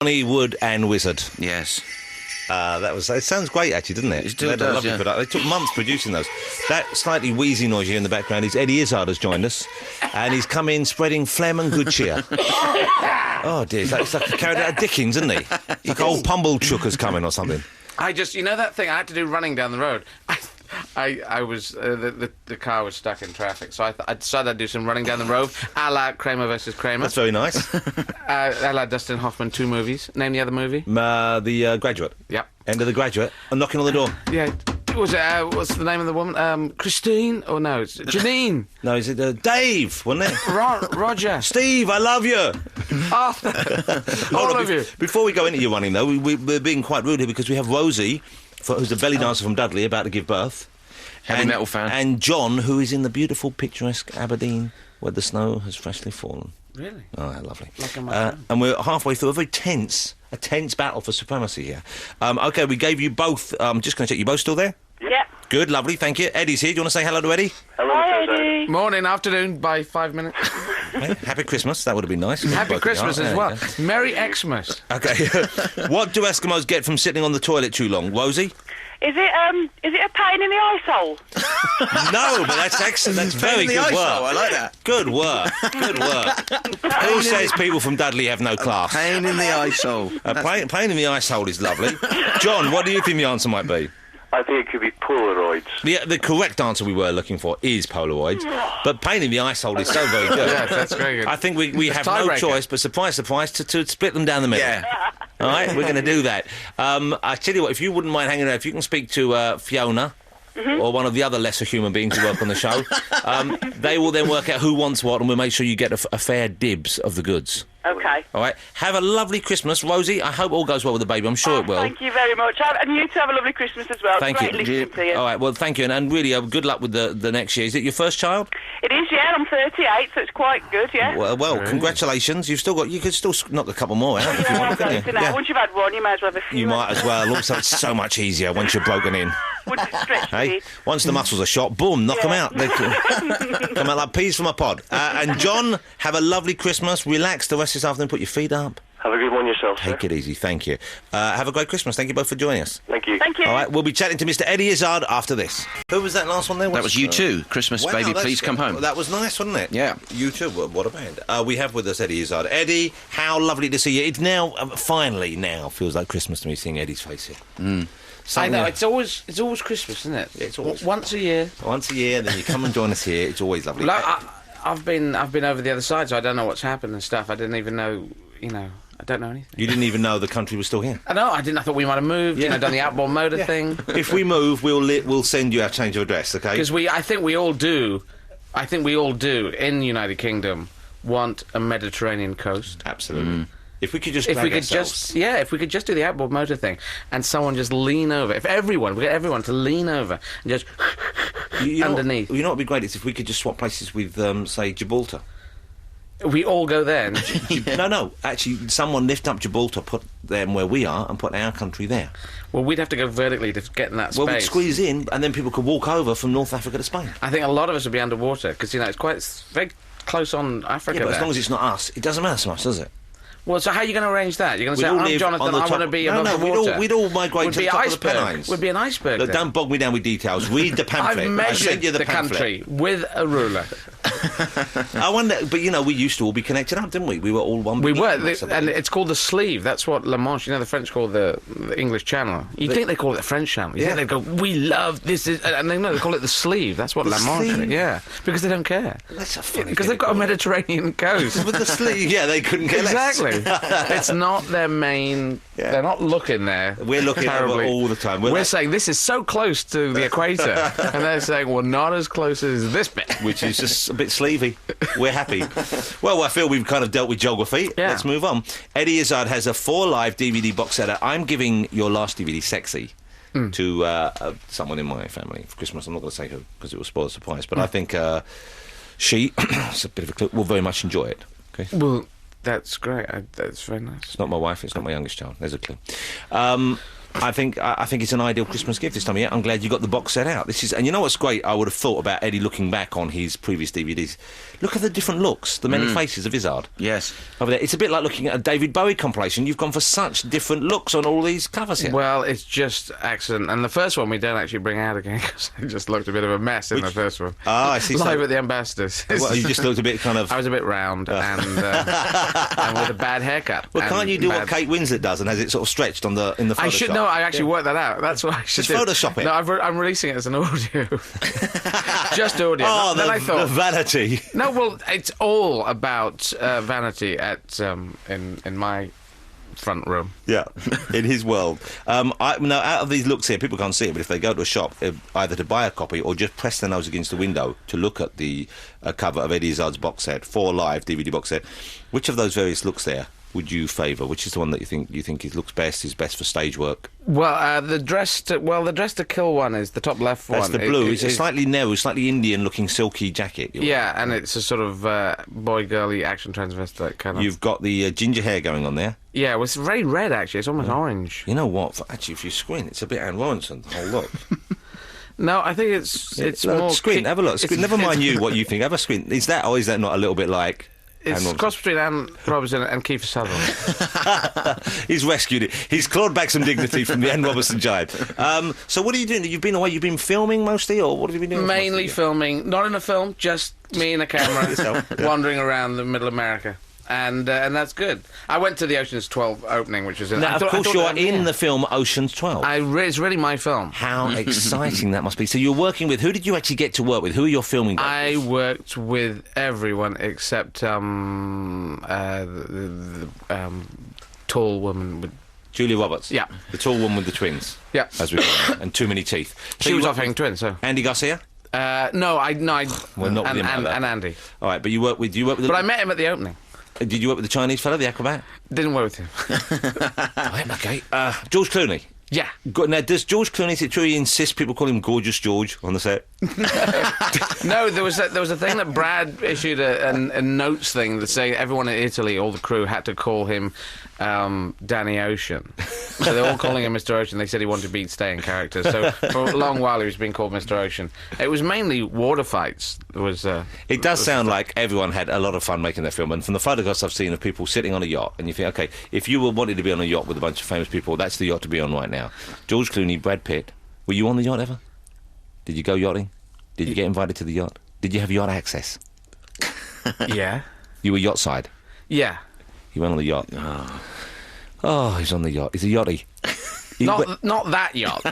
Wood and Wizard. Yes. It sounds great, actually, doesn't it? It does, Lovely yeah. production. They took months producing those. That slightly wheezy noise you hear in the background is Eddie Izzard has joined us, and he's come in spreading phlegm and good cheer. Oh, dear. It's like a character out of Dickens, isn't he? It's like old Pumblechook has come in or something. You know that thing I had to do running down the road? I was, the car was stuck in traffic, so I decided I'd do some running down the road, a la Kramer versus Kramer. That's very nice. A la Dustin Hoffman, 2 movies. Name the other movie? The Graduate. Yep. End of The Graduate. I'm knocking on the door. Yeah. Was it, what's the name of the woman? Christine? Oh, no, it's Janine. No, is it Dave, wasn't it? Roger. Steve, I love you. Arthur. All of you. Before we go into your running, though, we're being quite rude here because we have Rosie, who's a belly dancer from Dudley, about to give birth. Heavy metal fan. And John, who is in the beautiful, picturesque Aberdeen, where the snow has freshly fallen. Really? Oh, how lovely. Like in my and we're halfway through a very tense battle for supremacy here. OK, we gave you both... I'm just going to check. You both still there? Yeah. Good, lovely, thank you. Eddie's here. Do you want to say hello to Eddie? Hello, Hi, Eddie. Morning, afternoon, by 5 minutes. Hey, happy Christmas. That would have been nice. Happy Christmas as well. Merry Xmas. OK. What do Eskimos get from sitting on the toilet too long? Rosie? Is it a pain in the eyesole? No, but that's excellent. That's very good work. I like that. Good work. Good work. Who says people from Dudley have no class? Pain in the eyesole. Pain in the eyesole is lovely. John, what do you think the answer might be? I think it could be Polaroids. The correct answer we were looking for is Polaroids, but pain in the eyesole is so very good. Yeah, that's very good. I think we have no choice but, surprise, surprise, to split them down the middle. Yeah. All right, we're going to do that. I tell you what, if you wouldn't mind hanging around, if you can speak to Fiona or one of the other lesser human beings who work on the show, they will then work out who wants what, and we'll make sure you get a fair dibs of the goods. Okay. All right. Have a lovely Christmas, Rosie. I hope all goes well with the baby. I'm sure it will. Thank you very much. And you two have a lovely Christmas as well. Thank Great you. listening to you. All right. Well, thank you, and really good luck with the next year. Is it your first child? It is, yeah. I'm 38, so it's quite good, yeah. Well, congratulations. You could still knock a couple more out if you want, couldn't you? Once you've had one, you may as well have a few. You might as well. Also, it's so much easier once you're broken in. Once it's stretched Hey, once the muscles are shot, boom, knock them out. They come out like peas from a pod. And John, have a lovely Christmas. Relax the rest of this afternoon. Put your feet up. Have a good one yourself, sir. Take it easy. Thank you. Have a great Christmas. Thank you both for joining us. Thank you. Thank you. All right, we'll be chatting to Mr. Eddie Izzard after this. Who was that last one there? That was U2. Christmas, Wow, baby, please come home. That was nice, wasn't it? Yeah. U2, what a band. We have with us Eddie Izzard. Eddie, how lovely to see you. It's now, finally now, feels like Christmas to me seeing Eddie's face here. Mm. I know, it's always Christmas, isn't it? It's always once a year. Once a year, and then you come and join us here. It's always lovely. Well, I've been over the other side, so I don't know what's happened and stuff. I didn't even know, I don't know anything. You didn't even know the country was still here? I thought we might have moved, done the outboard motor thing. If we move, we'll send you our change of address, okay? Because I think we all do in the United Kingdom want a Mediterranean coast. Absolutely. If we could just if we could just do the outboard motor thing and someone just lean over. We get everyone to lean over and just underneath. You know what would be great is if we could just swap places with, say, Gibraltar. We all go there. No. Actually, someone lift up Gibraltar, put them where we are, and put our country there. Well, we'd have to go vertically to get in that space. Well, we'd squeeze in, and then people could walk over from North Africa to Spain. I think a lot of us would be underwater, because, it's very close on Africa. Yeah, but as long as it's not us, it doesn't matter so much, does it? Well, so how are you going to arrange that? You're going to say, I'm Jonathan, I want to be above the water. We'd all migrate to the top of the Pennines. Would be an iceberg. Look, don't bog me down with details. Read the pamphlet. I've measured sent you the pamphlet. country with a ruler. I wonder, but we used to all be connected up, didn't we? We were all one. We were, and it's called the sleeve. That's what La Manche, the French call the English Channel. You'd think they call it the French Channel. You think they'd go, we love this, and they call it the sleeve. That's what La Manche is. Yeah, because they don't care. That's a funny because they've got a Mediterranean coast. With the sleeve, they couldn't care less. Exactly. It's not their main. Yeah. They're not looking there. We're looking over all the time. We're saying this is so close to the equator, and they're saying, well, not as close as this bit, which is just a bit sleevey. We're happy. Well, I feel we've kind of dealt with geography. Yeah. Let's move on. Eddie Izzard has a 4 live DVD box set. I'm giving your last DVD, Sexy, to someone in my family for Christmas. I'm not going to say who because it will spoil the surprise, but I think she, it's a bit of a clue, will very much enjoy it. Okay. Well, that's great. That's very nice. It's not my wife. It's not my youngest child. There's a clue. I think it's an ideal Christmas gift this time of year. I'm glad you got the box set out. And you know what's great? I would have thought about Eddie looking back on his previous DVDs. Look at the different looks, the many faces of Izzard. Yes. Over there, it's a bit like looking at a David Bowie compilation. You've gone for such different looks on all these covers here. Well, it's just accident. And the first one we don't actually bring out again because it just looked a bit of a mess in the first one. Oh, I see. Live at the Ambassadors. Well, you just looked a bit kind of... I was a bit round and with a bad haircut. Well, can't you do what Kate Winslet does and has it sort of stretched in the Photoshop? I should know. I actually worked that out. That's what I should do. Photoshop it. No, I'm releasing it as an audio. Just audio. Oh, then I thought, the vanity. No, well, it's all about vanity at in my front room. Yeah, in his world. Now, out of these looks here, people can't see it, but if they go to a shop, either to buy a copy or just press their nose against the window to look at the cover of Eddie Izzard's box set, 4 live DVD box set, which of those various looks there would you favour? Which is the one that you think looks best, is best for stage work? Well, the Dress to Kill one is the top left one. That's the blue. It's a slightly narrow, slightly Indian-looking silky jacket. Yeah, and it's a sort of boy-girly action transvestite kind of... You've got the ginger hair going on there. Yeah, well, it's very red, actually. It's almost orange. You know what? Actually, if you squint, it's a bit Anne Lawrenson. Oh, look. No, I think it's look, more... Squint, have a look. Squint. Never mind what you think. Have a squint. Is that, or is that not a little bit like... It's a cross between Anne Robertson and Kiefer Sutherland. He's rescued it. He's clawed back some dignity from the Anne Robertson giant. So what are you doing? You've been away, you've been filming mostly, or what have you been doing? Mainly filming, not in a film, just me and a camera wandering around the middle America. And that's good. I went to the Ocean's 12 opening, which is... Now, of course, you're in the film Ocean's 12. It's really my film. How exciting that must be. So you're working with... Who did you actually get to work with? Who are your filming directors? I worked with everyone except the tall woman with... Julia Roberts? Yeah. The tall woman with the twins? Yeah. As we call them, and too many teeth. She was off having twins, so... Andy Garcia? No, I... Well, not with him either. And Andy. All right, but you work with... But I met him at the opening. Did you work with the Chinese fella, the acrobat? Didn't work with him. Right, okay. George Clooney? Yeah. Now, does George Clooney, is it true he insists people call him Gorgeous George on the set? No, there was a thing that Brad issued a notes thing that saying everyone in Italy, all the crew, had to call him Danny Ocean. So they're all calling him Mr. Ocean. They said he wanted to be stay in character. So for a long while he was being called Mr. Ocean. It was mainly water fights. It does sound like everyone had a lot of fun making that film. And from the photographs I've seen of people sitting on a yacht, and you think, okay, if you were wanting to be on a yacht with a bunch of famous people, that's the yacht to be on right now. George Clooney, Brad Pitt. Were you on the yacht ever? Did you go yachting? Did you get invited to the yacht? Did you have yacht access? Yeah. You were yacht side? Yeah. You went on the yacht. Oh, he's on the yacht. He's a yachty. Not that yacht.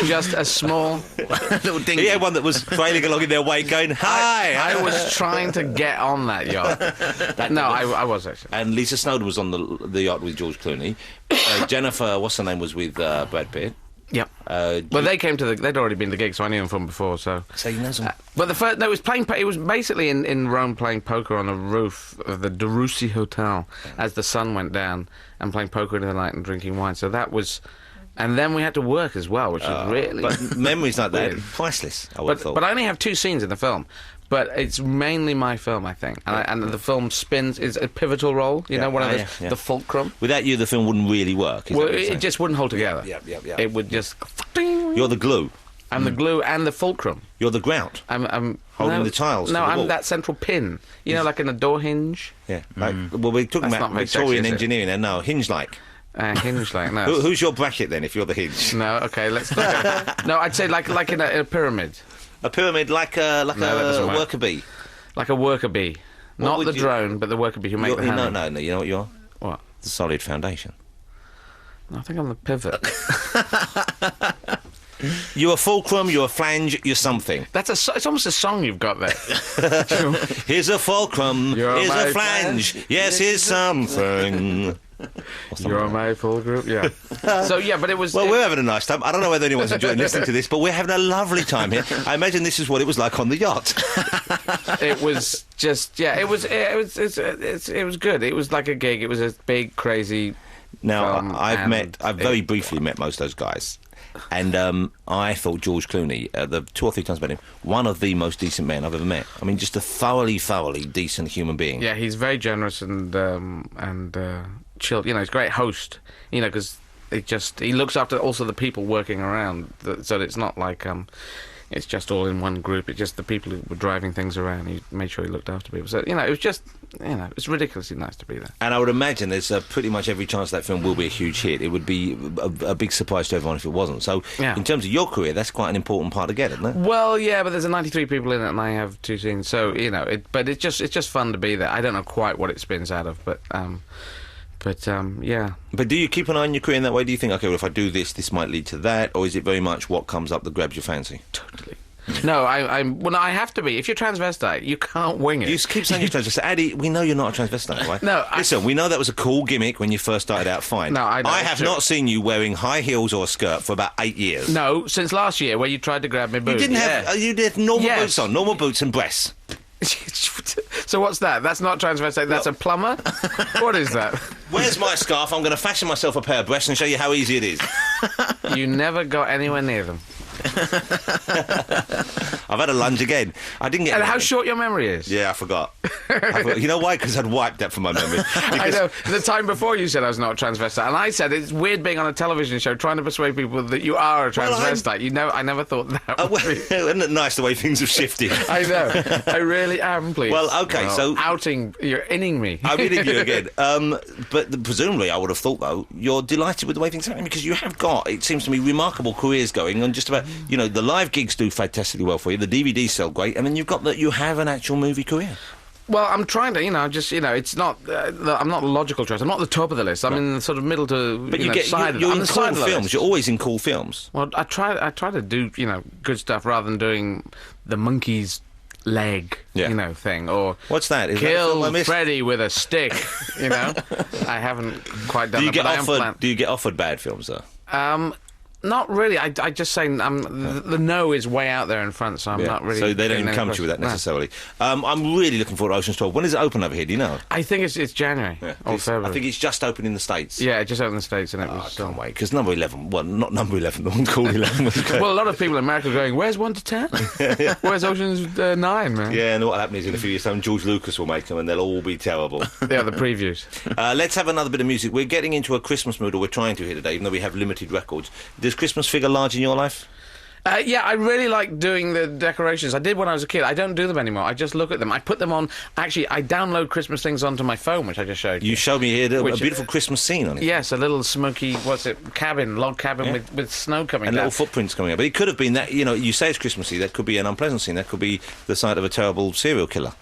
Just a small little dinghy. He had one that was trailing along in their wake going, hi! I was trying to get on that yacht. I was actually. And Lisa Snowdon was on the yacht with George Clooney. Jennifer, what's her name, was with Brad Pitt. Yep. Well, they came to they'd already been to the gig, so I knew them from before. So you know some. But the first, it was playing. It was basically in Rome playing poker on the roof of the De Russi Hotel as the sun went down, and playing poker into the night and drinking wine. So that was. And then we had to work as well, which was really... But memories like that, priceless, I would have thought. But I only have 2 scenes in the film. But it's mainly my film, I think. And the film spins... It's a pivotal role, you know, one of those... The fulcrum. Without you, the film wouldn't really work, Well, it just wouldn't hold together. Yeah. It would just... You're the glue. I'm the glue and the fulcrum. You're the grout. I'm holding the tiles. No, to the I'm wall. that central pin. You know, like in a door hinge. Yeah. Well, we're talking That's about not very Victorian sexy, is it? engineering there. No, hinge-like. Hinge like no. Who's your bracket then? If you're the hinge? No, okay. Let's look at, no. I'd say like in a pyramid. A pyramid, like a worker bee. Like a worker bee, not the drone, but the worker bee who make the hammer. No. You know what you are? What? The solid foundation. I think I'm the pivot. You're a fulcrum, you're a flange, you're something. It's almost a song you've got there. Here's a fulcrum, here's a flange, yes, here's something. You're my fulcrum, yeah. So, yeah, but it was... Well, we're having a nice time. I don't know whether anyone's enjoying listening to this, but we're having a lovely time here. I imagine this is what it was like on the yacht. It was just, yeah, it was good. It was like a gig. It was a big, crazy... Now, I've very briefly met most of those guys. And I thought George Clooney, the 2 or 3 times I met him, one of the most decent men I've ever met. I mean, just a thoroughly decent human being. Yeah, he's very generous and chill. You know, he's a great host. You know, because he looks after also the people working around, so that it's not like it's just all in one group. It's just the people who were driving things around. He made sure he looked after people. So, it was just, it's ridiculously nice to be there. And I would imagine there's pretty much every chance that film will be a huge hit. It would be a big surprise to everyone if it wasn't. So, in terms of your career, that's quite an important part to get, isn't it? Well, yeah, but there's 93 people in it, and I have 2 scenes. So, but it's just fun to be there. I don't know quite what it spins out of, but yeah. But do you keep an eye on your career in that way? Do you think, okay, well, if I do this might lead to that? Or is it very much what comes up that grabs your fancy? Totally. No, I have to be. If you're transvestite, you can't wing it. You keep saying you're transvestite. Eddie, we know you're not a transvestite, right? No. Listen, we know that was a cool gimmick when you first started out, fine. No, I have not seen you wearing high heels or a skirt for about 8 years. No, since last year, where you tried to grab me boots. You didn't have... you did normal boots on, normal boots and breasts. So what's that? That's not transvestite, that's a plumber? What is that? Where's my scarf? I'm going to fashion myself a pair of breasts and show you how easy it is. You never got anywhere near them. I've had a lunge again. I didn't get... And how short your memory is. Yeah, I forgot. You know why? Because I'd wiped that from my memory. I know. The time before you said I was not a transvestite, and I said it's weird being on a television show trying to persuade people that you are a transvestite. Well, I never thought that would be... Isn't it nice the way things have shifted? I know. I really am, please. Well, OK, so... You're inning me. I'm inning you again. But presumably, I would have thought, though, you're delighted with the way things are happening because you have got, it seems to me, remarkable careers going on just about, the live gigs do fantastically well for you, the DVDs sell great, and then you've got that you have an actual movie career. Well, I'm trying to, it's not. I'm not a logical choice. I'm not at the top of the list. I'm in the sort of middle to. But you're in cool films. You're always in cool films. Well, I try to do good stuff rather than doing the monkey's leg, thing, or what's that? Is kill that a Freddy with a stick. I haven't quite done. Do you get offered bad films though? Not really. I just say the no is way out there in front, so I'm not really... So they don't even come to you with that necessarily. No. I'm really looking forward to Ocean's 12. When does it open over here, do you know? I think it's January or February. I think it's just open in the States. Yeah, it just opened in the States and it was... I can't wait, because number 11... Well, not number 11, the one called 11 was great. Well, a lot of people in America are going, where's 1 to 10? Where's Ocean's 9, man? Yeah, and what happens is in a few years' time, George Lucas will make them and they'll all be terrible. Yeah, the previews. Let's have another bit of music. We're getting into a Christmas mood, or we're trying to here today, even though we have limited records. Does Christmas figure large in your life? Yeah, I really like doing the decorations. I did when I was a kid. I don't do them anymore. I just look at them. I put them on... Actually, I download Christmas things onto my phone, which I just showed you. You showed me here a beautiful Christmas scene on it. Yes, a little smoky, log cabin with snow coming down. And little footprints coming up. But it could have been that, you say it's Christmassy, that could be an unpleasant scene. That could be the site of a terrible serial killer.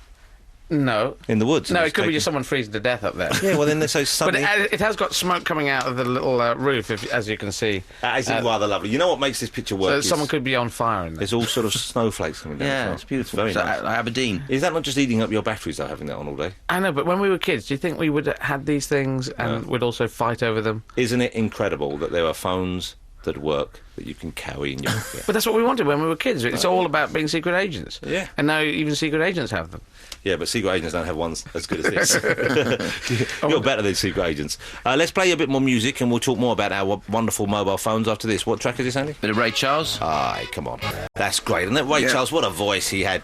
No. In the woods? No, it could be just someone freezing to death up there. Yeah, well, then they're so suddenly... But it has got smoke coming out of the little roof, as you can see. That is rather lovely. You know what makes this picture work? So someone could be on fire in there. There's all sort of snowflakes coming down. Yeah, it's beautiful. Very nice. Aberdeen. Is that not just eating up your batteries, though, having that on all day? I know, but when we were kids, do you think we would have had these things and would also fight over them? Isn't it incredible that there are phones that work that you can carry in your pocket? But that's what we wanted when we were kids. It's all about being secret agents. Yeah. And now even secret agents have them. Yeah, but secret agents don't have ones as good as this. You're better than secret agents. Let's play a bit more music and we'll talk more about our wonderful mobile phones after this. What track is this, Andy? Bit of Ray Charles. Aye, come on. That's great, isn't it? Ray Charles, what a voice he had.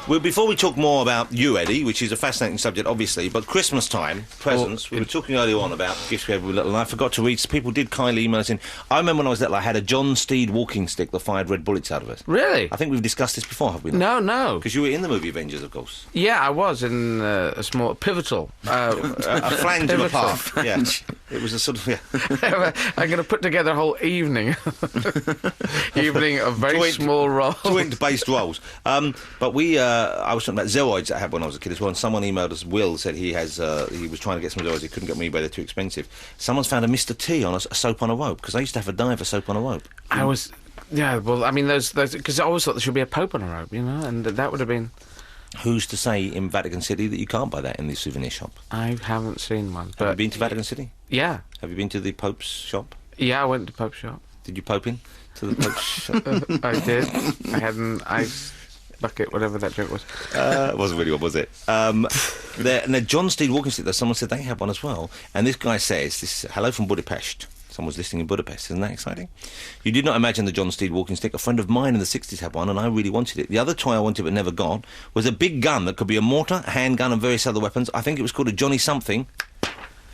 Before we talk more about you, Eddie, which is a fascinating subject, obviously, but Christmas time, presents, we were talking earlier on about gifts we had when we were little, and I forgot to read, people did kindly email us in. I remember when I was little, I had a John Steed walking stick that fired red bullets out of it. Really? I think we've discussed this before, have we not? No. Because you were in the movie Avengers, of course. Yeah, I was in a small, pivotal. A flange of a path. Yeah. It was a sort of, I'm going to put together a whole evening. Evening of very small roles. Joint-based roles. But I was talking about Zeroids that I had when I was a kid as well, and someone emailed us, Will, said he was trying to get some Zeroids, he couldn't get them anywhere, they're too expensive. Someone's found a Mr. T on a soap on a rope, because I used to have a diver soap on a rope. Yeah, well, I mean, those because I always thought there should be a Pope on a rope, and that would have been... Who's to say in Vatican City that you can't buy that in the souvenir shop? I haven't seen one. But have you been to Vatican City? Yeah. Have you been to the Pope's shop? Yeah, I went to the Pope's shop. Did you Pope in to the Pope's shop? I did. I had an ice bucket, whatever that drink was. It wasn't really one, was it? The John Steed walking stick, someone said they had one as well. And this guy says, hello from Budapest. Someone's listening in Budapest. Isn't that exciting? You did not imagine the John Steed walking stick. A friend of mine in the 60s had one, and I really wanted it. The other toy I wanted but never got was a big gun that could be a mortar, a handgun, and various other weapons. I think it was called a Johnny something.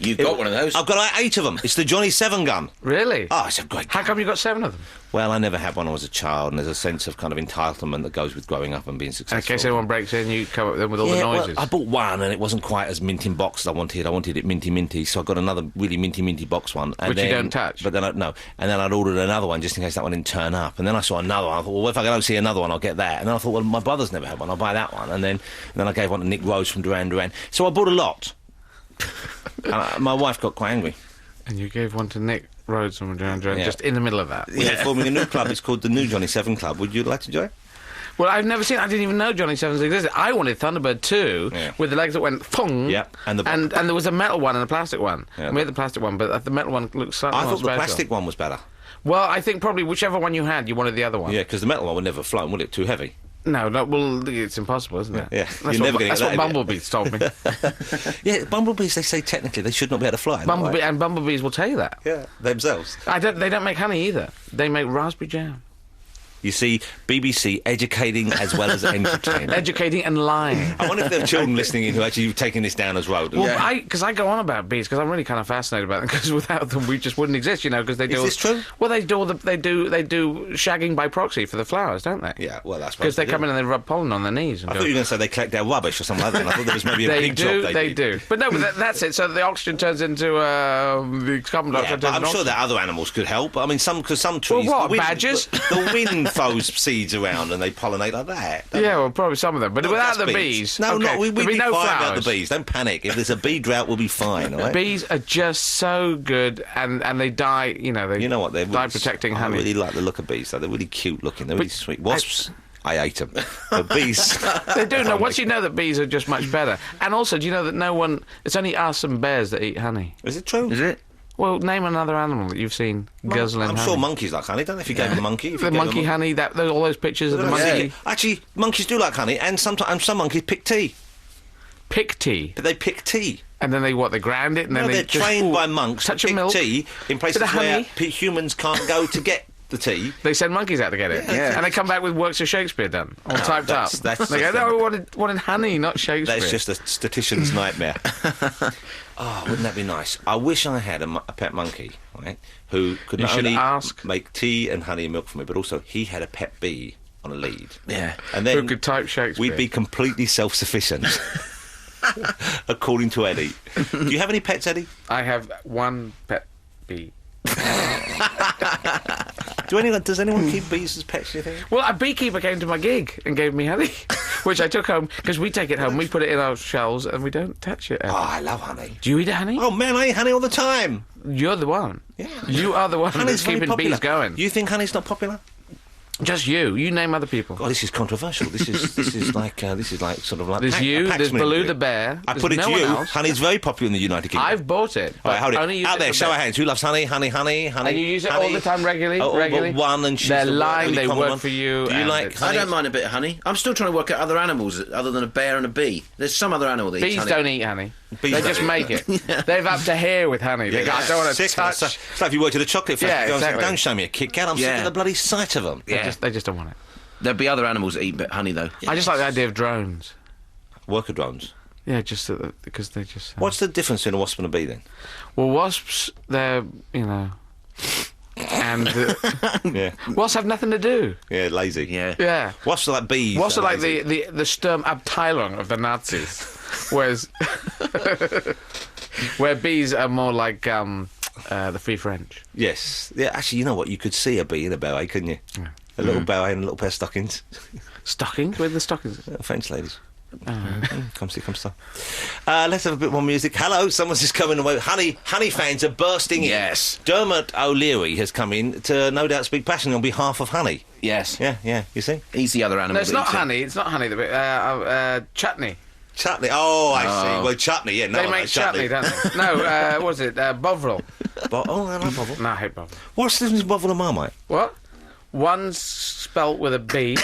You got one of those? I've got like 8 of them. It's the Johnny 7 gun. Really? Oh, it's a great gun. How come you got 7 of them? Well, I never had one when I was a child, and there's a sense of kind of entitlement that goes with growing up and being successful. In case anyone breaks in, you come up with them with all the noises. Well, I bought one, and it wasn't quite as minty box as I wanted. I wanted it minty, so I got another really minty box one. And Which you don't touch? But then, and then I'd ordered another one just in case that one didn't turn up. And then I saw another one. I thought, well, if I don't see another one, I'll get that. And then I thought, well, my brother's never had one. I'll buy that one. And then I gave one to Nick Rose from Duran Duran. So I bought a lot. My wife got quite angry. And you gave one to Nick Rhodes from Duran Duran, just in the middle of that. We're forming a new club. It's called the New Johnny 7 Club. Would you like to join? Well, I've never seen. I didn't even know Johnny 7s existed. I wanted Thunderbird 2 with the legs that went thong. Yeah, and there was a metal one and a plastic one. Yeah, we had the plastic one, but the metal one looked slightly more special. I thought the plastic one was better. Well, I think probably whichever one you had, you wanted the other one. Yeah, because the metal one would never have flown, would it? Too heavy. No, well, it's impossible, isn't it? Yeah, you're never going to get that. That's what Bumblebees told me. Yeah, bumblebees, they say technically they should not be able to fly. And bumblebees will tell you that. Yeah, themselves. They don't make honey either. They make raspberry jam. You see, BBC educating as well as entertaining. Educating and lying. I wonder if there are children listening in who actually have taken this down as well. Well, because I go on about bees because I'm really kind of fascinated about them because without them we just wouldn't exist, because they do. Is this true? Well, they do shagging by proxy for the flowers, don't they? Yeah, well, that's because they come in and they rub pollen on their knees. I thought you were going to say they collect their rubbish or something like that. I thought there was maybe a big job they do. But no, that's it. So the oxygen turns into the carbon dioxide. But I'm sure that other animals could help. I mean, some trees. Well, what badgers? The wind throws seeds around and they pollinate like that. Yeah, well, probably some of them. But without the bees... No, okay, we'd be no fine flowers. about the bees. Don't panic. If there's a bee drought, we'll be fine, all right? Bees are just so good, and they die, you know what, they're die protecting honey. I really like the look of bees, though. They're really cute looking. They're really sweet. Wasps... I ate them. But bees... They do. No, once you know that bees are just much better. And also, do you know that it's only us and bears that eat honey? Is it true? Is it? Well, name another animal that you've seen guzzling honey. I'm sure monkeys like honey, don't they? If you gave them a monkey. The monkey honey, all those pictures of the monkey. Yeah. Actually, monkeys do like honey, and some monkeys pick tea. Pick tea? They pick tea. And then they grind it, and then they're trained by monks to pick tea in places where humans can't go to get the tea. They send monkeys out to get it. Yeah. And they come back with works of Shakespeare done, all typed up. They go, no, we wanted honey, not Shakespeare. That's just a statistician's nightmare. Oh, wouldn't that be nice? I wish I had a pet monkey, right, who could not only make tea and honey and milk for me, but also he had a pet bee on a lead. Yeah. And then who could type Shakespeare. We'd be completely self-sufficient, according to Eddie. Do you have any pets, Eddie? I have one pet bee. Does anyone keep bees as pets, do you think? Well, a beekeeper came to my gig and gave me honey, which I took home, because we take it home, we put it in our shells, and we don't touch it ever. Oh, I love honey. Do you eat honey? Oh, man, I eat honey all the time. You're the one. Yeah. You are the one that's keeping bees going. You think honey's not popular? Just you. You name other people. God, this is controversial. This is like sort of like. There's you. There's Baloo the bear. I put it to you. Honey's very popular in the United Kingdom. I've bought it. All right, hold it. Out there, show of hands. Who loves honey? Honey. And you use it all the time regularly. Well, one and she's they're lying. They work for you. Do you like honey? I don't mind a bit of honey. I'm still trying to work out other animals other than a bear and a bee. There's some other animal that eats honey. Bees don't eat honey. They just make it. They've up to here with honey. They go, I don't want to touch. It's like if you worked at a chocolate factory. Yeah, exactly. Don't show me a Kit Kat. I'm sick of the bloody sight of them. They just don't want it. There'll be other animals that eat honey, though. I just like the idea of drones. Worker drones? Yeah, just because they just... What's the difference between a wasp and a bee, then? Well, wasps, they're, and... Wasps have nothing to do. Yeah, lazy. Yeah. Wasps are like bees. Wasps are like the Sturmabteilung of the Nazis. Whereas... where bees are more like... the Free French. Yes. Yeah, actually, you know what? You could see a bee in a beret, couldn't you? Yeah. A little beret and a little pair of stockings. Stockings? Where are the stockings? French ladies. Come see. Let's have a bit more music. Hello, someone's just coming away. Honey fans are bursting in. Yes. Dermot O'Leary has come in to no doubt speak passionately on behalf of honey. Yes. Yeah, you see? He's the other animal. No, it's not honey. It's not honey. Chutney. Chutney. Oh, I see. Well, chutney, yeah. No, they make chutney, don't they? No, what was it? Bovril. I like Bovril. No, I hate Bovril. What's the difference between Bovril and Marmite? What? One's spelt with a B.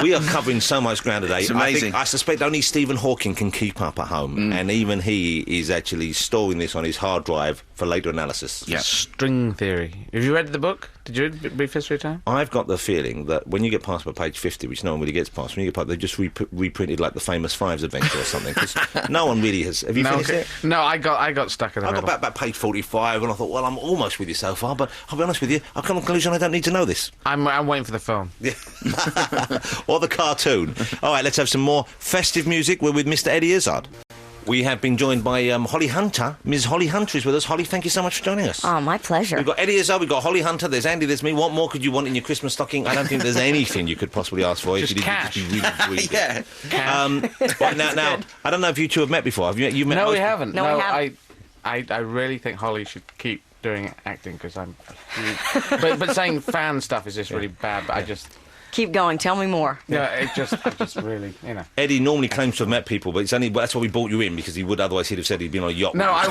We are covering so much ground today. It's amazing. I suspect only Stephen Hawking can keep up at home, and even he is actually storing this on his hard drive for later analysis. Yeah. String theory. Have you read the book? Did you read Brief History of Time? I've got the feeling that when you get past about page 50, which no one really gets past, when you get past, they just reprinted like the famous Fives adventure or something. Because no one really has. Have you finished it? No, I got stuck in the I got middle. back page 45 and I thought, well, I'm almost with you so far, but I'll be honest with you, I've come to the conclusion I don't need to know this. I'm waiting for the film. Yeah. Or the cartoon. All right, let's have some more festive music. We're with Mr. Eddie Izzard. We have been joined by Holly Hunter. Ms. Holly Hunter is with us. Holly, thank you so much for joining us. Oh, my pleasure. We've got Eddie Izzard, we've got Holly Hunter, there's Andy, there's me. What more could you want in your Christmas stocking? I don't think there's anything you could possibly ask for. Just cash. If you didn't just be really Yeah. right, now, I don't know if you two have met before. Have you met? No, most we haven't. No, we haven't. I really think Holly should keep doing acting because I'm a huge... but saying fan stuff is just really bad, but I just... Keep going. Tell me more. Yeah, I just really, you know. Eddie normally claims to have met people, but it's only that's why we brought you in, because he would otherwise he'd have said he'd been on a yacht. No, I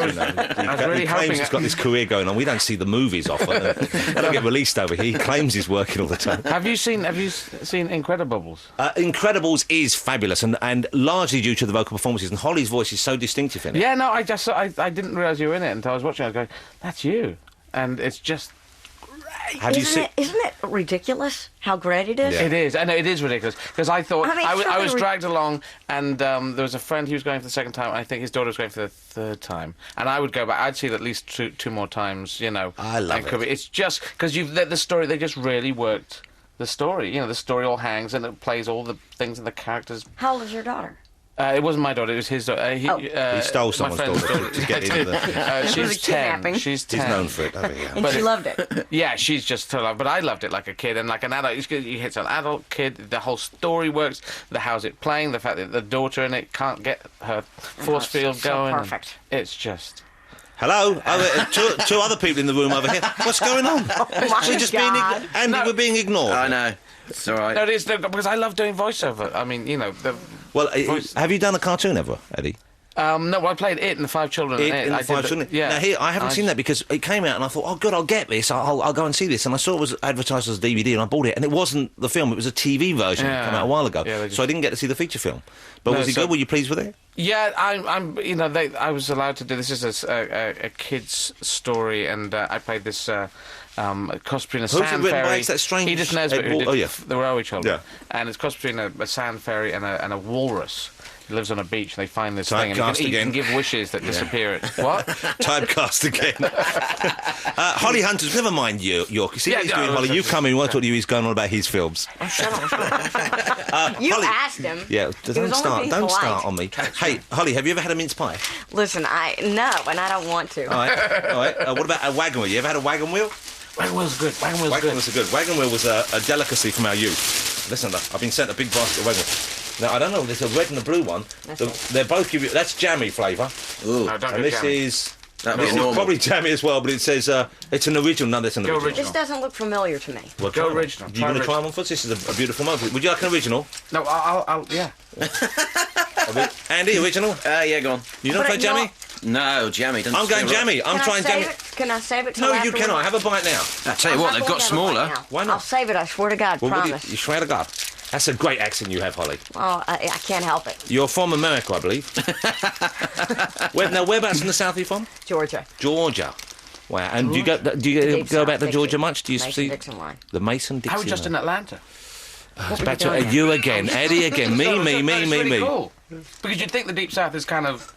was really He claims hoping... he's got this career going on. We don't see the movies often. They don't get released over here. He claims he's working all the time. Have you seen Incredibles? Incredibles is fabulous, and largely due to the vocal performances. And Holly's voice is so distinctive in it. Yeah, no, I didn't realise you were in it until I was watching it. I was going, that's you. And it's just... Isn't it ridiculous how great it is? Yeah. It is. I know it is ridiculous because I thought I mean, I was dragged along, and there was a friend who was going for the second time, and I think his daughter was going for the third time, and I would go back. I'd see it at least two more times. You know, I love it. It's just because the story. They just really worked the story. You know, the story all hangs, and it plays all the things and the characters. How old is your daughter? It wasn't my daughter. It was his daughter. He stole someone's daughter to get into the... She's 10. She's 10. He's known for it, hasn't he? And she loved it. Yeah, she's just so loved. But I loved it like a kid and like an adult. You hit an adult kid. The whole story works. How's it playing? The fact that the daughter in it can't get her force field so going. perfect. It's just... Hello, two other people in the room over here. What's going on? my God. Andy, we're being ignored. I know. It's all right. No, it is because I love doing voiceover. I mean, you know. Well, have you done a cartoon ever, Eddie? No, I played It and the Five Children. I haven't seen that because it came out and I thought, oh, good, I'll get this. I'll go and see this. And I saw it was advertised as a DVD and I bought it. And it wasn't the film, it was a TV version that came out a while ago. Yeah, so I didn't get to see the feature film. But was it good? Were you pleased with it? Yeah, I'm. You know, I was allowed to do this as a kid's story, and I played this cross between a sand ferry. Is that strange? Edith Nesbitt, who did the Railway Children, and it's cross between a sand ferry and a walrus. He lives on a beach, and they find this thing, and he can give wishes that disappear. What? Typecast again. Holly Hunter's, never mind York. You see what he's doing, Holly? You come in, we want to talk to you, he's going on about his films. Shut up. You Holly, asked him. Yeah, don't start on me. Hey, Holly, have you ever had a mince pie? Listen, no, and I don't want to. All right. What about a wagon wheel? You ever had a wagon wheel? Wagon Wheel's good. Wagon Wheel's good. Wagon Wheel was a delicacy from our youth. Listen, I've been sent a big basket of Wagon Wheel. Now, I don't know, there's a red and a blue one. They're both give you... That's jammy flavour. Ooh. No, don't and go this jammy. is... That'd be It's probably jammy as well, but it says it's an original. No, that's an original. This doesn't look familiar to me. Well, Go original. Do you want to try one for us? This is a beautiful moment. Would you like an original? No, I'll yeah. Andy, original? Yeah, go on. You don't try jammy? No, jammy. Doesn't I'm going feel right. jammy. I'm trying jammy. Can I save it till No, you afterwards? cannot. Have a bite now. I tell you what, they've got smaller. Why not? I'll save it, I swear to God, Well, promise. you swear to God. That's a great accent you have, Holly. Oh, I can't help it. You're from America, I believe. Whereabouts in the south are you from? Georgia. Georgia. Wow. And do you go back to Georgia much? Do you see Mason-Dixon line. the Mason-Dixon? I was just in Atlanta. It's back to you again, Eddie again, me. Cool. Because you'd think the Deep South is kind of,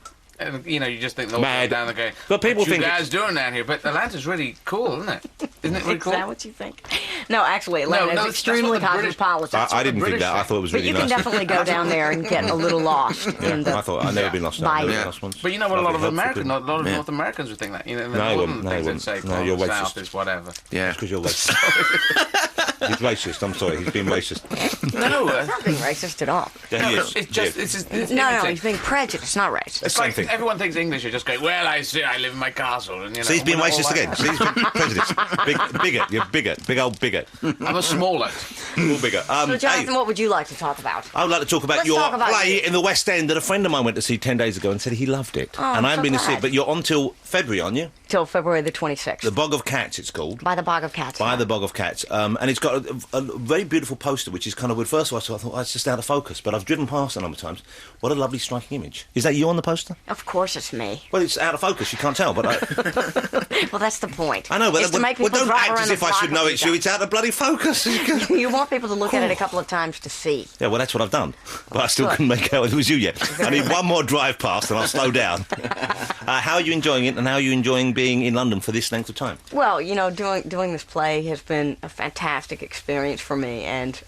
you know, you just think they'll Mad. go down there going, But people what you think guys doing down here? But Atlanta's really cool, isn't it? Isn't it really Is cool? that what you think? No, actually, Atlanta No, is that's extremely what the British- cosmopolitan. I didn't think British that. I thought it was But really you nice. can definitely go down there and get a little lost in the... I've never been lost. Vibe. Never lost once. But you know what? A lot of Lovely, helpful, Americans, a lot of North Americans would think that. You know, in the No, I northern wouldn't. No, I things wouldn't. they'd say, No, oh, you're the racist. South is whatever. Yeah. Because you're racist. He's racist. I'm sorry. He's being racist. No, He's not being racist at all. Yeah, he is. it's just it's No, everything. he's being prejudiced, not racist. It's Same like thing. everyone thinks English are just going, well, I live in my castle. And, you know, So he's being we're not racist all again. like So he's being prejudiced. Bigot. You're bigot. Big old bigot. that. I'm a smaller. All bigger. So, Jonathan, what would you like to talk about? I would like to talk about Let's your talk about play you. in the West End that a friend of mine went to see 10 days ago and said he loved it. Oh, and I I'm haven't so been to see it, glad. but you're on till February, aren't you? till February the 26th. The Bog of Cats, it's called. By the Bog of Cats. By the Bog of Cats. And it's got a very beautiful poster, which is kind of weird. First of all, I thought, oh, it's just out of focus. But I've driven past it a number of times. What a lovely, striking image. Is that you on the poster? Of course it's me. Well, it's out of focus. You can't tell, but Well, that's the point. I know, but to make people don't drive act around as the if I block should know with it's you. you. It's out of bloody focus. You want people to look at it a couple of times to see. Yeah, well, that's what I've done. But I still Good. couldn't make out it was you yet. I need one more drive past and I'll slow down. How are you enjoying it, and how are you enjoying being in London for this length of time? Well, doing this play has been a fantastic experience for me, and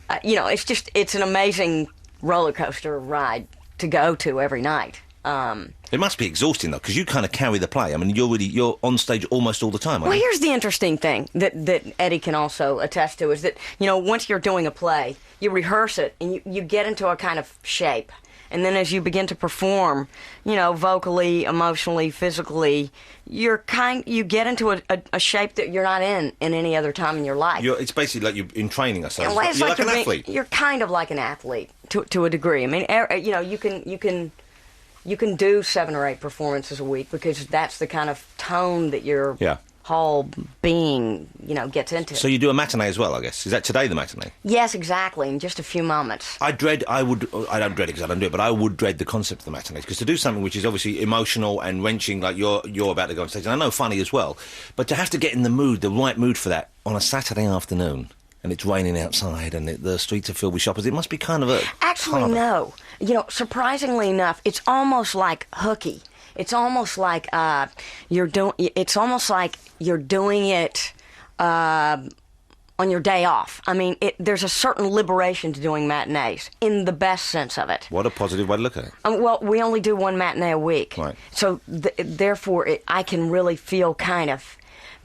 it's an amazing roller coaster ride to go to every night. It must be exhausting though, because you kind of carry the play. I mean, you're on stage almost all the time. Well, here's the interesting thing that Eddie can also attest to is that once you're doing a play, you rehearse it and you get into a kind of shape. And then as you begin to perform, vocally, emotionally, physically, you get into a shape that you're not in any other time in your life. It's basically like you're in training or something. Well, it's You're like an athlete. You're kind of like an athlete to a degree. I mean, you can do 7 or 8 performances a week because that's the kind of tone that your whole being, gets into. So you do a matinee as well, I guess. Is that today, the matinee? Yes, exactly, in just a few moments. I don't dread it because I don't do it, but I would dread the concept of the matinees, because to do something which is obviously emotional and wrenching, like you're about to go on stage, and I know funny as well, but to have to get in the right mood for that on a Saturday afternoon, and it's raining outside and the streets are filled with shoppers, it must be kind of a... Actually, no. Surprisingly enough, it's almost like hooky. It's almost like you're doing it on your day off. I mean, there's a certain liberation to doing matinees, in the best sense of it. What a positive way to look at it. Well, we only do 1 matinee a week. Right. So, therefore, I can really feel kind of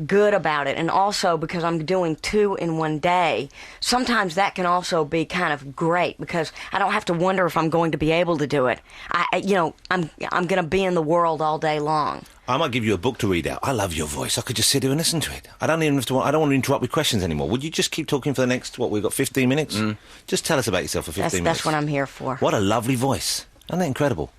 good about it. And also, because I'm doing 2 in one day, sometimes that can also be kind of great, because I don't have to wonder if I'm going to be able to do it. I'm going to be in the world all day long. I might give you a book to read out. I love your voice. I could just sit here and listen to it. I don't want to interrupt with questions anymore. Would you just keep talking for the next, we've got 15 minutes? Just tell us about yourself for 15 minutes. That's what I'm here for. What a lovely voice. Isn't that incredible?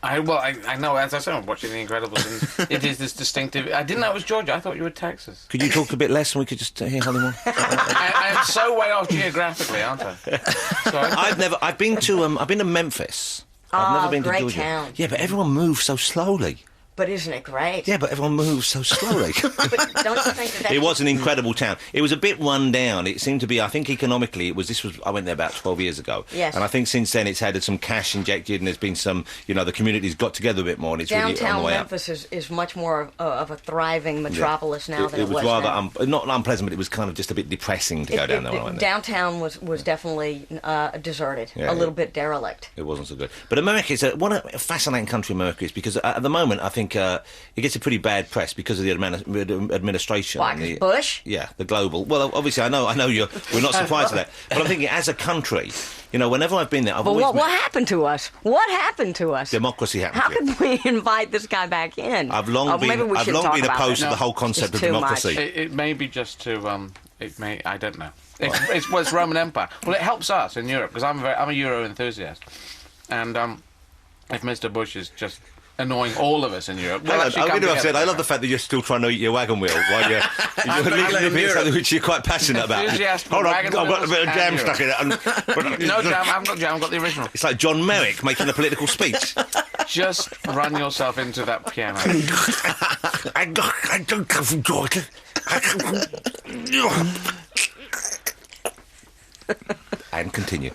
I know, as I said, I'm watching The Incredibles, and it is this distinctive... I didn't know it was Georgia. I thought you were Texas. Could you talk a bit less and we could just hear Holly more? I am so way off geographically, aren't I? So I've been to Memphis. I've never been to great Georgia. town. Yeah, but everyone moves so slowly. But isn't it great? Yeah, but everyone moves so slowly. But don't you think that It was an incredible town. It was a bit run down. It seemed to be, I think economically, I went there about 12 years ago. Yes. And I think since then it's had some cash injected, and there's been some, the community's got together a bit more, and it's really on the Downtown way Memphis is much more of a thriving metropolis now than it was rather then. not unpleasant, but it was kind of just a bit depressing to go down there when I went there. Downtown was definitely deserted, Yeah, a little bit derelict. It wasn't so good. But America is what a fascinating country America is, because at the moment I think it gets a pretty bad press because of the administration. Why, 'cause Bush? Yeah, the global. Well, obviously I know we're not surprised at that. But I'm thinking, as a country, whenever I've been there, I've always... What happened to us? What happened to us? Democracy happened How to it. could we invite this guy back in? I've long been opposed to the whole concept of democracy. It may be just to... I don't know. It's Roman Empire. Well, it helps us in Europe, because I'm a Euro enthusiast. And if Mr. Bush is just... annoying all of us in Europe. I love the fact that you're still trying to eat your wagon wheel while you're living something which you're quite passionate about. Hold on, I've got a bit of jam stuck in it. No jam, I haven't got jam, I've got the original. It's like John Merrick making a political speech. Just run yourself into that piano. I don't come from Georgia. And continue.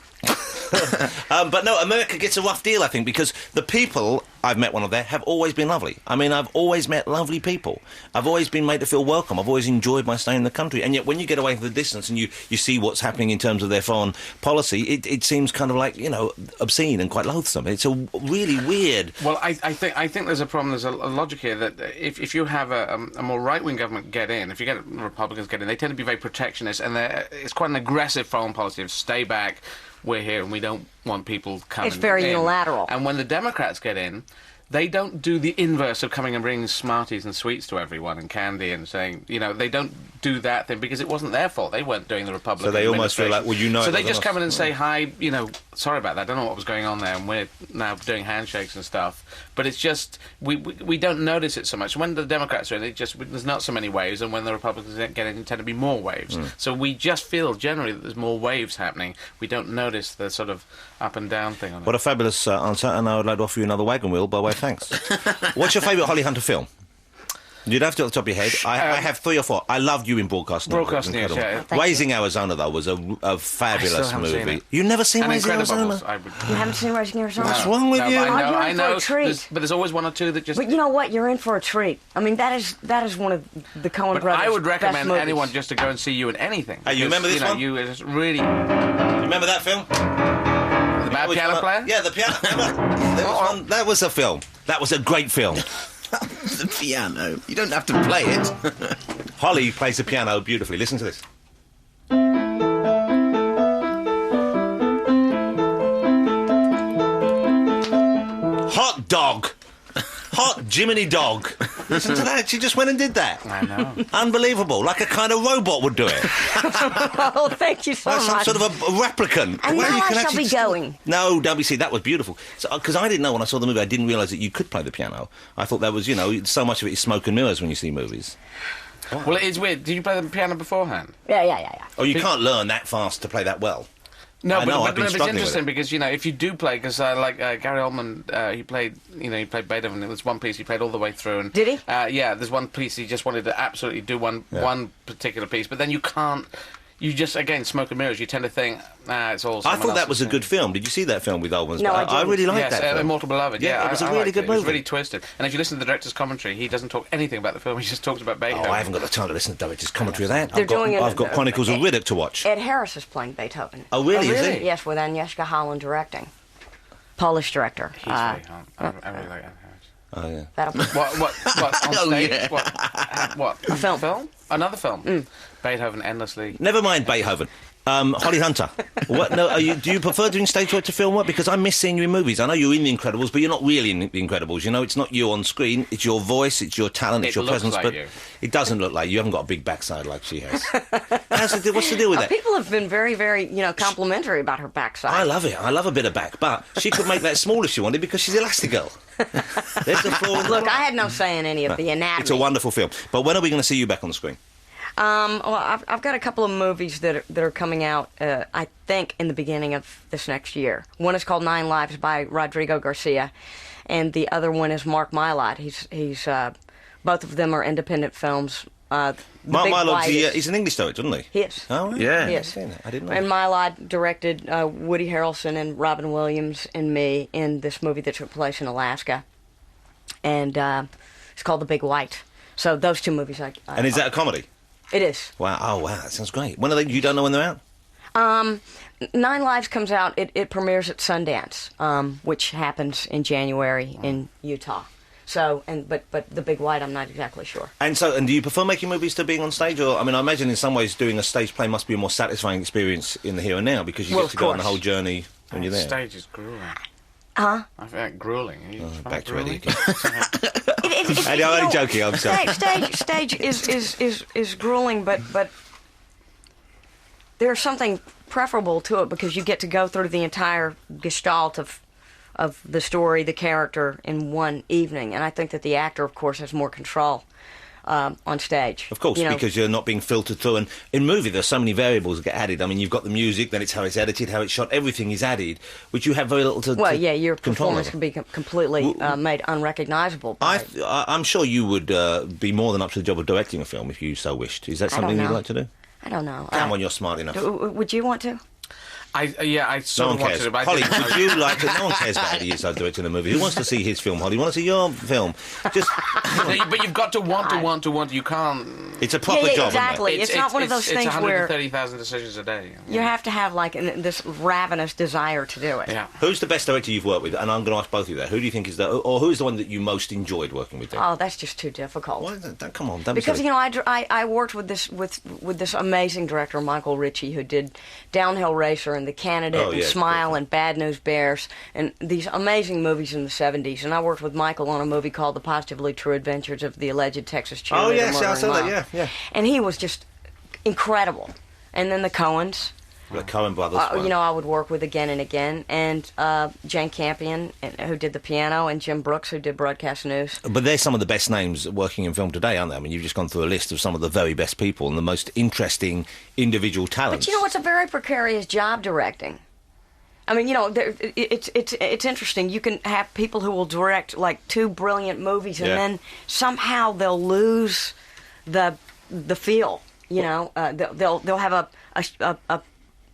But no, America gets a rough deal, I think, because the people, I've met one of there, have always been lovely. I mean, I've always met lovely people. I've always been made to feel welcome. I've always enjoyed my stay in the country. And yet when you get away from the distance and you see what's happening in terms of their foreign policy, it seems kind of like, obscene and quite loathsome. It's a really weird... Well, I think there's a problem. There's a logic here that if you have a more right-wing government get in, if you get Republicans get in, they tend to be very protectionist, and it's quite an aggressive foreign policy of stay back, we're here and we don't want people coming in. It's very unilateral. And when the Democrats get in, they don't do the inverse of coming and bringing Smarties and sweets to everyone and candy and saying, they don't do that thing because it wasn't their fault. They weren't doing the Republican So they almost feel like, So they just come in and say, hi, sorry about that, I don't know what was going on there, and we're now doing handshakes and stuff. But it's just, we don't notice it so much. When the Democrats are in, there's not so many waves, and when the Republicans get in, tend to be more waves. So we just feel generally that there's more waves happening. We don't notice the sort of up and down thing on it. What a fabulous answer, and I would like to offer you another wagon wheel by way of thanks. What's your favourite Holly Hunter film? You'd have to at the top of your head. I have 3 or 4. I loved you in Broadcast News. Broadcast News, yeah. Raising Arizona, though, was a fabulous movie. You've never seen And Raising Arizona? You haven't seen Raising Arizona? What's wrong with you? I know. For a treat. But there's always one or two that just... But you know what? You're in for a treat. I mean, that is one of the Coen But brothers' I would best recommend movies. anyone just to go and see you in anything. Hey, you remember this one? You just really... You remember that film? The Bad Piano Player? Yeah, the piano. That was a film. That was a great film. The piano. You don't have to play it. Holly plays the piano beautifully. Listen to this. Hot dog. Hot Jiminy dog. Listen to that. She just went and did that. I know. Unbelievable. Like a kind of robot would do it. Oh, thank you so Like some much. sort of a replicant. And Where now you I can shall actually be still- going. No, don't be silly. That was beautiful. Because I didn't know when I saw the movie, I didn't realise that you could play the piano. I thought that was, so much of it is smoke and mirrors when you see movies. Well, it is weird. Did you play the piano beforehand? Yeah. Oh, you can't learn that fast to play that well. No, I know, I've been it's struggling with interesting it. because if you do play, because Gary Oldman, he played Beethoven. It was one piece he played all the way through. And, Did he? Yeah, there's one piece he just wanted to absolutely do one particular piece, but then you can't. You just again smoke and mirrors. You tend to think, it's all. I thought that was a good film. Did you see that film with Oldman's? No, I I didn't. really liked Yes, that film. Immortal Beloved. Yeah, it was a I really liked good it. It was movie. really twisted. And if you listen to the director's commentary, he doesn't talk anything about the film. He just talks about Beethoven. Oh, I haven't got the time to listen to director's commentary of that. They're doing I've got Chronicles of Riddick to watch. Ed Harris is playing Beethoven. Oh, really? Is he? Yes, with Agnieszka Holland directing. Polish director. He's very hot. I really like Ed Harris. Oh, yeah. That'll What on Oh, stage? yeah. What? A film. Another film. Beethoven endlessly. Never mind Beethoven. Holly Hunter. What? No, do you prefer doing stage work to film work? Because I miss seeing you in movies. I know you're in The Incredibles, but you're not really in The Incredibles. It's not you on screen. It's your voice, it's your talent, it's It your looks presence. like but you. it doesn't look like you. Haven't got a big backside like she has. What's the deal with that? People have been very, very, complimentary about her backside. I love it. I love a bit of back, but she could make that small if she wanted because she's Elastigirl. There's the flaw. Look, I had no say in any of the anatomy. It's a wonderful film. But when are we going to see you back on the screen? Well, I've got a couple of movies that are coming out, I think, in the beginning of this next year. One is called 9 Lives by Rodrigo Garcia, and the other one is Mark Mylod. He's both of them are independent films. Mark Mylod's he's an English director, isn't he? He is. Oh, right. Yeah. Yes. I didn't know. And Mylod directed Woody Harrelson and Robin Williams and me in this movie that took place in Alaska, and it's called The Big White. So those two movies, And is that a comedy? It is. Wow. Oh, wow. That sounds great. When are they? You don't know when they're out? 9 Lives comes out. It premieres at Sundance, which happens in January in Utah. So, but The Big White, I'm not exactly sure. And do you prefer making movies to being on stage? Or, I mean, I imagine in some ways doing a stage play must be a more satisfying experience in the here and now because you get to go on the whole journey when you're there. Stage is grueling. Huh? I think grueling. Back to Eddie grueling? again. Eddie, I'm only joking. I'm sorry. Stage is grueling, but there's something preferable to it because you get to go through the entire gestalt of the story, the character in one evening, and I think that the actor, of course, has more control on stage. Of course, because you're not being filtered through. And in movie, there's so many variables that get added. I mean, you've got the music, then it's how it's edited, how it's shot. Everything is added, which you have very little to. Well, to yeah, your control performance over. can be completely made unrecognizable. I'm sure you would be more than up to the job of directing a film if you so wished. Is that I don't something you'd know. like to do? I don't know. Come on, you're smart enough. Would you want to? I No sort one of wanted cares. to, but I Holly, didn't know. would you like to... No one cares about Eddie Izzard directing a movie. Who wants to see his film, Holly? You want to see your film? Just... But you've got to want. You can't. It's a proper Yeah, job, exactly. isn't it? It's not one of those things it's where 130,000 decisions a day. you have to have like this ravenous desire to do it. Yeah. Who's the best director you've worked with? And I'm going to ask both of you that. Who do you think is the... Or who's the one that you most enjoyed working with? Then? Oh, that's just too difficult. Why? Come on, don't be Because silly. I worked with this amazing director Michael Ritchie who did Downhill Racer and The Candidate and Smile and Bad News Bears and these amazing movies in the 70s. And I worked with Michael on a movie called The Positively True Adventures of the Alleged Texas Cheerleader. Oh, yes, I saw Murdering that, Mom. yeah. And he was just incredible. And then the Coens. The Coen brothers. I would work with again and again. And Jane Campion, who did the piano, and Jim Brooks, who did broadcast news. But they're some of the best names working in film today, aren't they? I mean, you've just gone through a list of some of the very best people and the most interesting individual talents. But it's a very precarious job, directing. I mean, it's interesting. You can have people who will direct like 2 brilliant movies, and then somehow they'll lose the feel. They'll have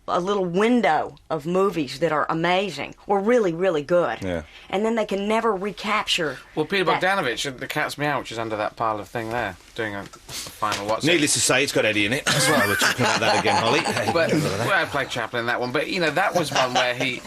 a little window of movies that are amazing or really, really good. Yeah. And then they can never recapture. Well, Peter Bogdanovich, The Cat's Meow, which is under that pile of thing there, doing a final what's Needless to say, it's got Eddie in it. That's why we're talking about that again, Holly. But I played Chaplin in that one. But, that was one where he's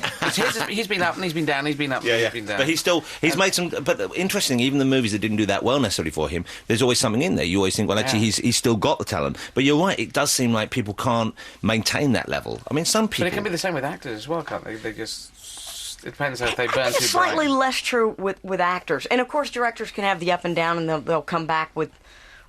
been up and he's been down, he's been up and he's been down. But he's made some... But interesting, even the movies that didn't do that well necessarily for him, there's always something in there. You always think, well, actually, he's still got the talent. But you're right, it does seem like people can't maintain that level. I mean, some people... But it can be the same with actors as well, can't they? They just... It depends how they burn I think it's slightly less true with actors. And, of course, directors can have the up and down, and they'll come back with...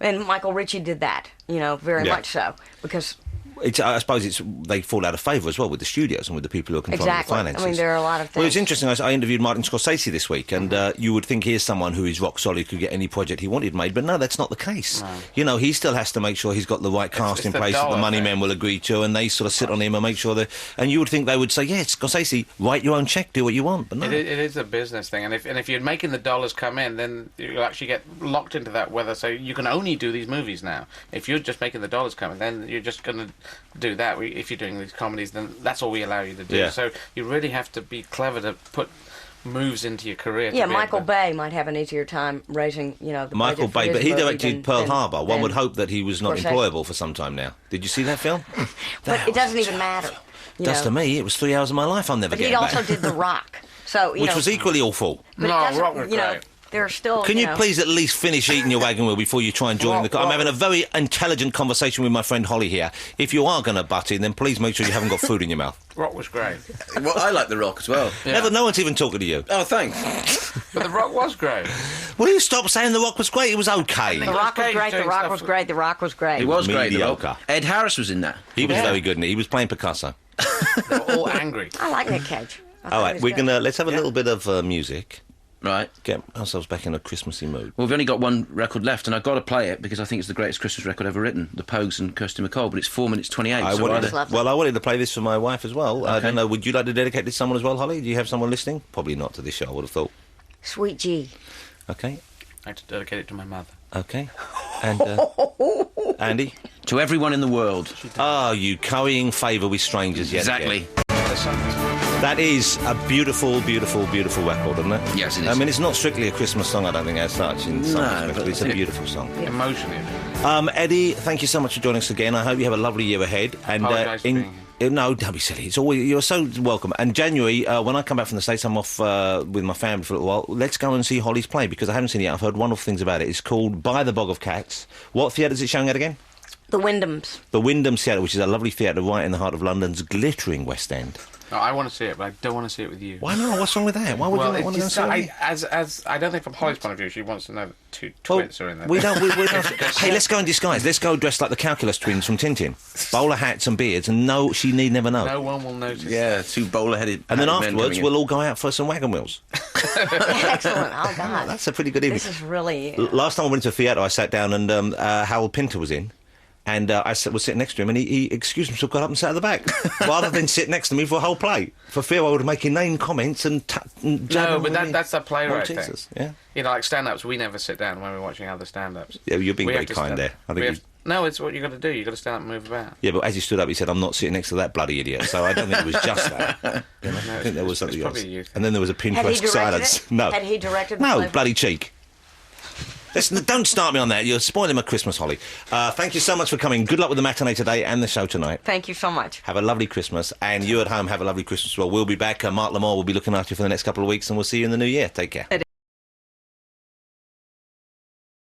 And Michael Ritchie did that, very much so, because... I suppose they fall out of favour as well with the studios and with the people who are controlling the finances. I mean, there are a lot of things. Well, it's interesting. I interviewed Martin Scorsese this week, and you would think here's someone who is rock solid, could get any project he wanted made, but no, that's not the case. No. He still has to make sure he's got the right cast in place that the money men will agree to, and they sort of sit on him and make sure that... And you would think they would say, yeah, Scorsese, write your own cheque, do what you want, but no. It is a business thing, and if you're making the dollars come in, then you'll actually get locked into that weather, so you can only do these movies now. If you're just making the dollars come in, then you're just going to do that. If you're doing these comedies, then that's all we allow you to do. Yeah. So you really have to be clever to put moves into your career. Yeah, Michael Bay might have an easier time raising, the Michael Bay, but he directed Pearl Harbor. One would hope that he was not Scorsese. employable for some time now. Did you see that film? But it doesn't even matter. Does to me. It was 3 hours of my life I'll never get back. But he also did The Rock. So, which was equally awful. But Rock was great. There are still. Can you please at least finish eating your wagon wheel before you try and join the... I'm having a very intelligent conversation with my friend Holly here. If you are going to butt in, then please make sure you haven't got food in your mouth. Rock was great. Well, I like The Rock as well. Yeah. No one's even talking to you. Oh, thanks. But The Rock was great. Will you stop saying The Rock was great? It was okay. The Rock was great. The Rock was great. The Rock was great. He was great. Mediocre. Ed Harris was in that. He was very good, and he was playing Picasso. They were all angry. I like Nick Cage. All right, let's have a little bit of music. Right. Get ourselves back in a Christmassy mood. Well, we've only got one record left, and I've got to play it because I think it's the greatest Christmas record ever written, The Pogues and Kirsty MacColl, but it's 4 minutes 28. I wanted to play this for my wife as well. Okay. I don't know, would you like to dedicate this to someone as well, Holly? Do you have someone listening? Probably not to this show, I would have thought. Sweet G. Okay. I had to dedicate it to my mother. Okay. And, Andy? To everyone in the world. You currying favour with strangers yet Exactly. That is a beautiful, beautiful, beautiful record, isn't it? Yes, it is. I mean, it's not strictly a Christmas song, I don't think, as such, in some respects, but it's a beautiful song. Emotionally. Eddie, thank you so much for joining us again. I hope you have a lovely year ahead. And no, don't be silly. You're so welcome. And January, when I come back from the States, I'm off with my family for a little while. Let's go and see Holly's play, because I haven't seen it yet. I've heard wonderful things about it. It's called By the Bog of Cats. What theatre is it showing at again? The Wyndhams. The Wyndhams Theatre, which is a lovely theatre right in the heart of London's glittering West End. No, I want to see it, but I don't want to see it with you. Why not? What's wrong with that? Why would you not want to see it? I don't think from Holly's point of view, she wants to know that 2 twins are in there. We don't. Hey, let's go in disguise. Let's go dressed like the calculus twins from Tintin. Bowler hats and beards, and no, she need never know. No one will notice. Yeah, 2 bowler-headed. And then afterwards, we'll all go out for some wagon wheels. Excellent. Oh, God. That's a pretty good evening. This is really... Last time I went to a theatre, I sat down and Harold Pinter was in. And I was sitting next to him, and he excused himself, got up and sat at the back, rather than sit next to me for a whole play, for fear I would make inane comments and no, but that's a playwright thing. Yeah. Like stand-ups, we never sit down when we're watching other stand-ups. Yeah, you're being very kind there. No, it's what you got to do. You got to stand up and move about. Yeah, but as he stood up, he said, "I'm not sitting next to that bloody idiot." So I don't think it was just that. I think there was something else. And then there was a Pinterest silence. No. Had he directed the play? No, bloody cheek. Listen, don't start me on that. You're spoiling my Christmas, Holly. Thank you so much for coming. Good luck with the matinee today and the show tonight. Thank you so much. Have a lovely Christmas. And you at home, have a lovely Christmas as well. We'll be back. Mark Lamore will be looking after you for the next couple of weeks, and we'll see you in the new year. Take care.